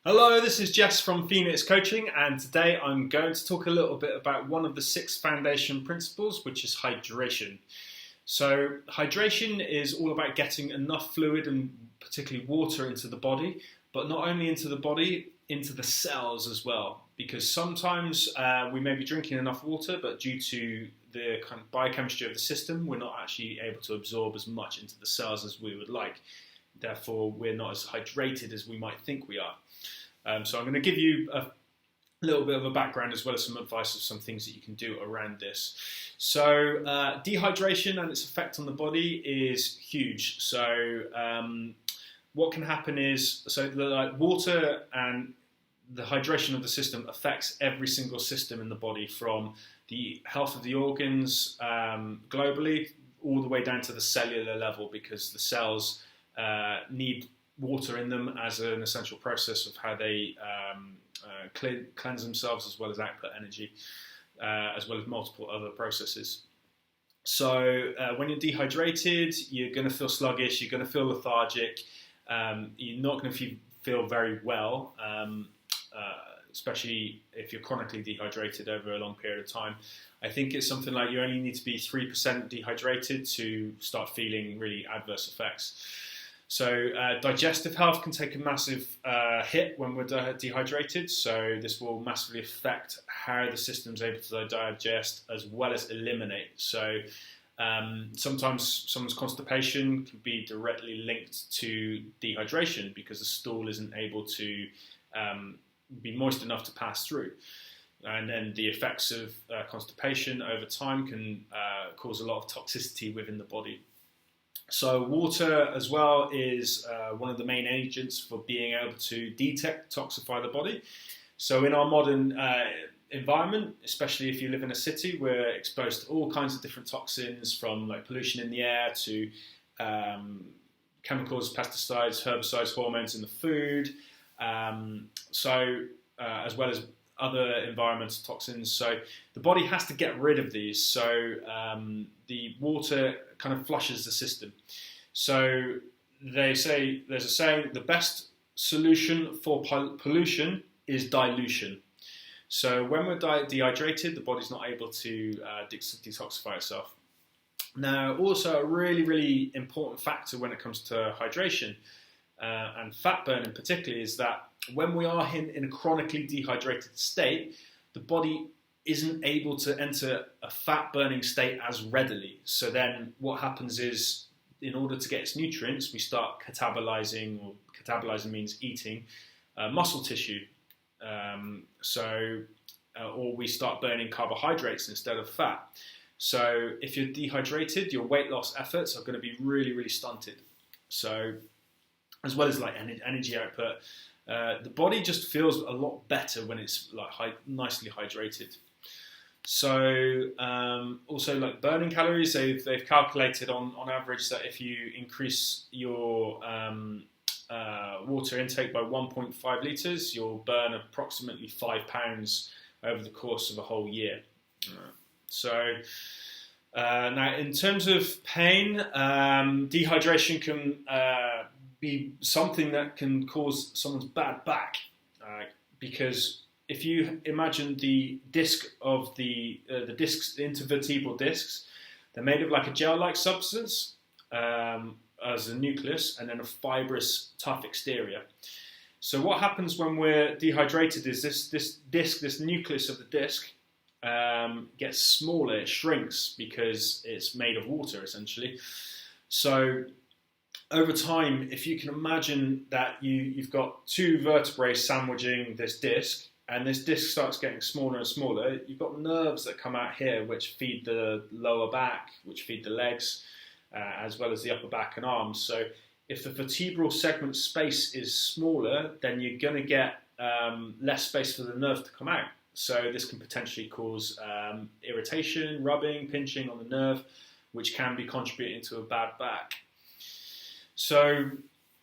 Hello, this is Jess from Phoenix Coaching, and today I'm going to talk a little bit about one of the 6 foundation principles, which is hydration. So hydration is all about getting enough fluid and particularly water into the body, but not only into the body, into the cells as well. Because sometimes we may be drinking enough water, but due to the kind of biochemistry of the system, we're not actually able to absorb as much into the cells as we would like. Therefore, we're not as hydrated as we might think we are. So I'm going to give you a little bit of a background as well as some advice of some things that you can do around this. So dehydration and its effect on the body is huge. So what can happen is, water and the hydration of the system affects every single system in the body, from the health of the organs globally all the way down to the cellular level, because the cells need water in them as an essential process of how they cleanse themselves, as well as output energy, as well as multiple other processes. So when you're dehydrated, you're going to feel sluggish, you're going to feel lethargic, you're not going to feel very well, especially if you're chronically dehydrated over a long period of time. I think it's something like you only need to be 3% dehydrated to start feeling really adverse effects. So digestive health can take a massive hit when we're dehydrated. So this will massively affect how the system's able to digest as well as eliminate. So sometimes someone's constipation can be directly linked to dehydration because the stool isn't able to be moist enough to pass through. And then the effects of constipation over time can cause a lot of toxicity within the body. So water as well is one of the main agents for being able to detoxify the body. So in our modern environment, especially if you live in a city, we're exposed to all kinds of different toxins, from like pollution in the air to chemicals, pesticides, herbicides, hormones in the food, as well as other environmental toxins. So the body has to get rid of these. So the water kind of flushes the system. So they say, there's a saying, the best solution for pollution is dilution. So when we're dehydrated, the body's not able to detoxify itself. Now, also a really, really important factor when it comes to hydration and fat burning particularly, is that when we are in a chronically dehydrated state, the body isn't able to enter a fat burning state as readily. So then what happens is, in order to get its nutrients, we start catabolizing, or catabolizing means eating, muscle tissue. Or we start burning carbohydrates instead of fat. So if you're dehydrated, your weight loss efforts are going to be really, really stunted. So as well as like energy output, the body just feels a lot better when it's like nicely hydrated. So also like burning calories, they've calculated on average that if you increase your water intake by 1.5 litres, you'll burn approximately 5 pounds over the course of a whole year. Now in terms of pain, dehydration can be something that can cause someone's bad back, because if you imagine the disc of the discs, the intervertebral discs, they're made of like a gel-like substance as a nucleus, and then a fibrous, tough exterior. So what happens when we're dehydrated is this nucleus of the disc gets smaller, it shrinks because it's made of water essentially. So over time, if you can imagine that you've got 2 vertebrae sandwiching this disc, and this disc starts getting smaller and smaller, you've got nerves that come out here which feed the lower back, which feed the legs, as well as the upper back and arms. So if the vertebral segment space is smaller, then you're going to get less space for the nerve to come out. So this can potentially cause irritation, rubbing, pinching on the nerve, which can be contributing to a bad back. So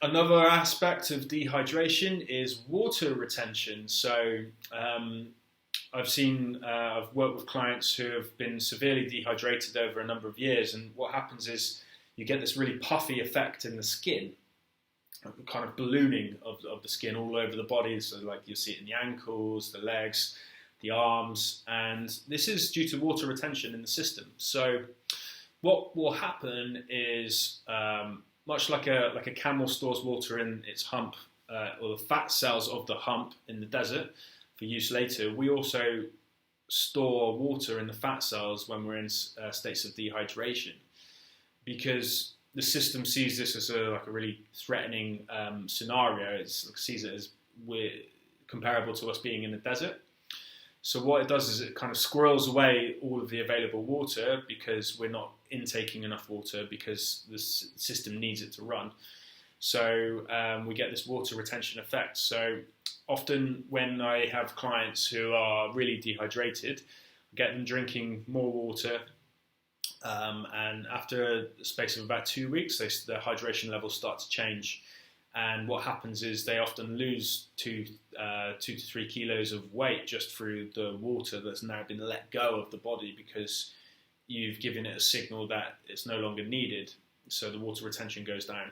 another aspect of dehydration is water retention. So I've worked with clients who have been severely dehydrated over a number of years, and what happens is you get this really puffy effect in the skin. kind of ballooning of the skin all over the body. So like you'll see it in the ankles, the legs, the arms, and this is due to water retention in the system. So what will happen is, much like a camel stores water in its hump, or the fat cells of the hump in the desert for use later, we also store water in the fat cells when we're in states of dehydration, because the system sees this as a really threatening scenario. It sees it as we're comparable to us being in the desert. So what it does is it kind of squirrels away all of the available water because we're not intaking enough water because the system needs it to run. So we get this water retention effect. So often when I have clients who are really dehydrated, I get them drinking more water, and after the space of about 2 weeks, their hydration levels start to change. And what happens is they often lose 2 to 3 kilos of weight just through the water that's now been let go of the body because you've given it a signal that it's no longer needed. So the water retention goes down.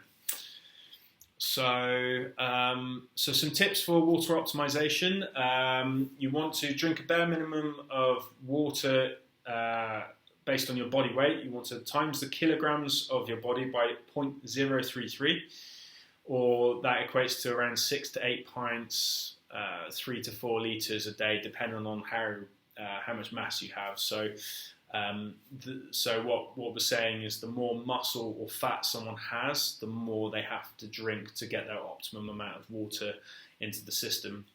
So some tips for water optimization. You want to drink a bare minimum of water based on your body weight. You want to times the kilograms of your body by 0.033. Or that equates to around 6 to 8 pints, 3 to 4 litres a day, depending on how much mass you have. So, what we're saying is the more muscle or fat someone has, the more they have to drink to get their optimum amount of water into the system.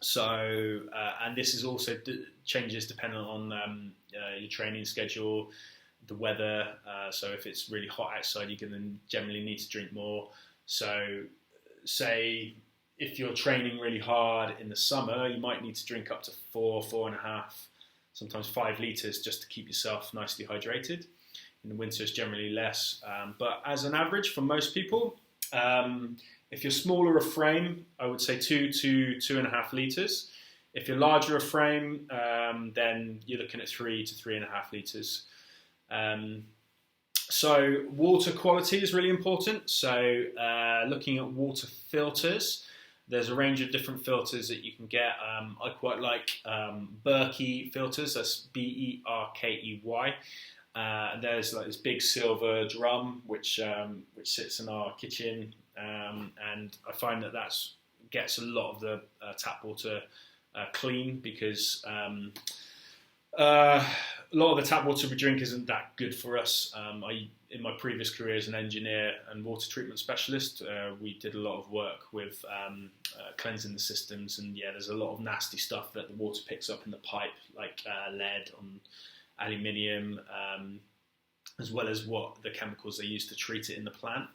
So, and this is also changes depending on your training schedule, the weather. So if it's really hot outside, you're going to generally need to drink more. So, say if you're training really hard in the summer, you might need to drink up to 4.5, sometimes 5 litres just to keep yourself nicely hydrated. In the winter, it's generally less. But as an average for most people, if you're smaller of frame, I would say 2 to 2.5 litres. If you're larger of frame, then you're looking at 3 to 3.5 litres. So water quality is really important. So looking at water filters, there's a range of different filters that you can get. I quite like Berkey filters. That's Berkey. There's like this big silver drum which sits in our kitchen, and I find that gets a lot of the tap water clean, because a lot of the tap water we drink isn't that good for us. In my previous career as an engineer and water treatment specialist, we did a lot of work with cleansing the systems, and there's a lot of nasty stuff that the water picks up in the pipe, like lead on aluminium, as well as what the chemicals they use to treat it in the plant.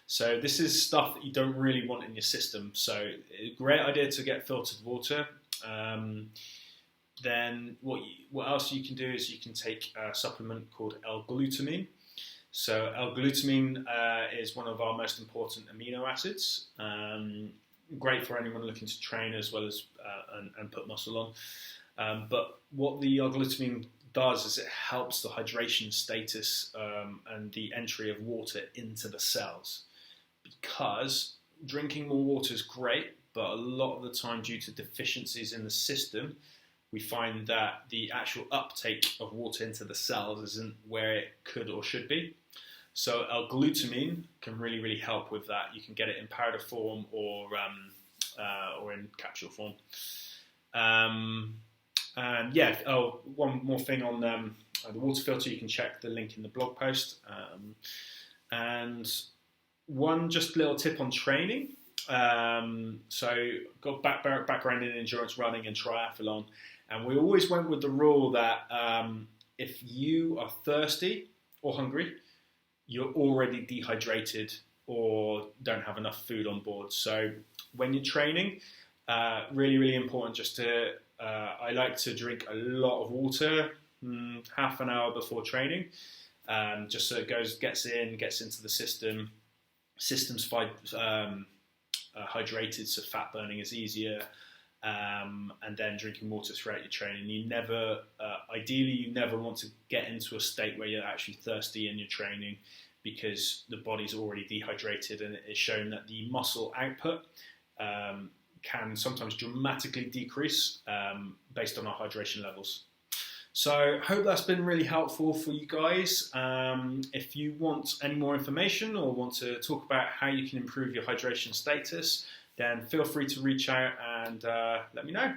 So this is stuff that you don't really want in your system. So a great idea to get filtered water. Then what else you can do is you can take a supplement called L-glutamine. So L-glutamine is one of our most important amino acids. Great for anyone looking to train as well as and put muscle on. But what the L-glutamine does is it helps the hydration status and the entry of water into the cells. Because drinking more water is great, but a lot of the time due to deficiencies in the system, we find that the actual uptake of water into the cells isn't where it could or should be. So L-glutamine can really, really help with that. You can get it in powder form or in capsule form. One more thing on the water filter, you can check the link in the blog post. And one just little tip on training. So got background in endurance running and triathlon, and we always went with the rule that if you are thirsty or hungry, you're already dehydrated or don't have enough food on board. So when you're training, really, really important just to, I like to drink a lot of water, half an hour before training, just so it gets into the system. System's hydrated, so fat burning is easier, and then drinking water throughout your training. Ideally, you never want to get into a state where you're actually thirsty in your training, because the body's already dehydrated, and it is shown that the muscle output can sometimes dramatically decrease based on our hydration levels. So hope that's been really helpful for you guys. If you want any more information or want to talk about how you can improve your hydration status, then feel free to reach out and let me know.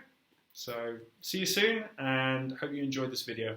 So see you soon, and hope you enjoyed this video.